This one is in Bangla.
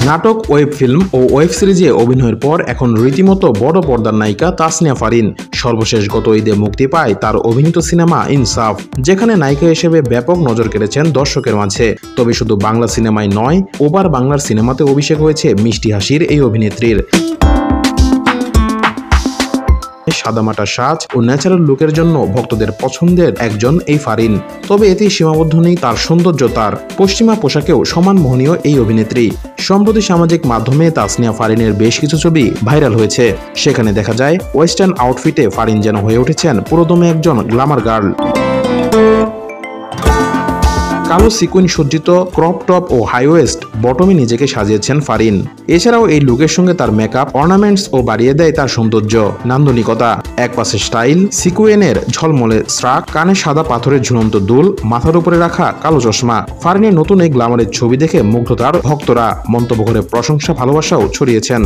নাটক, ওয়েব ফিল্ম ও ওয়েব সিরিজে অভিনয়ের পর এখন রীতিমতো বড় পর্দার নায়িকা তাসনিয়া ফারিন। সর্বশেষ গত ঈদে মুক্তি পায় তার অভিনীত সিনেমা ইনসাফ, যেখানে নায়িকা হিসেবে ব্যাপক নজর কেড়েছেন দর্শকের মাঝে। তবে শুধু বাংলা সিনেমায় নয়, ওপার বাংলার সিনেমাতে অভিষেক হয়েছে মিষ্টি হাসির এই অভিনেত্রীর। সাদামাটা সাজ ও ন্যাচারাল লুকের জন্য ভক্তদের পছন্দের একজন এই ফারিন। তবে এতেই সীমাবদ্ধ নেই তার সৌন্দর্য, তার পশ্চিমা পোশাকেও সমান মোহনীয় এই অভিনেত্রী। সম্প্রতি সামাজিক মাধ্যমে তাসনিয়া ফারিনের বেশ কিছু ছবি ভাইরাল হয়েছে। সেখানে দেখা যায় ওয়েস্টার্ন আউটফিটে ফারিন যেন হয়ে উঠেছেন পুরোদমে একজন গ্ল্যামার গার্ল। কালো সিকুইন সজ্জিত ক্রপ টপ ও হাইওয়েস্ট বটমে নিজেকে সাজিয়েছেন ফারিন। এছাড়াও এই লুকের সঙ্গে তার মেকআপ, অর্নামেন্টস ও বাড়িয়ে দেয় তার সৌন্দর্য, নান্দনিকতা। একপাশে স্টাইল, সিকুয়েনের ঝলমলে স্ট্রাক, কানে সাদা পাথরের ঝুলন্ত দুল, মাথার উপরে রাখা কালো চশমা। ফারিনের নতুন এই গ্ল্যামারের ছবি দেখে মুগ্ধ তার ভক্তরা। মন্তব্য করে প্রশংসা, ভালোবাসাও ছড়িয়েছেন।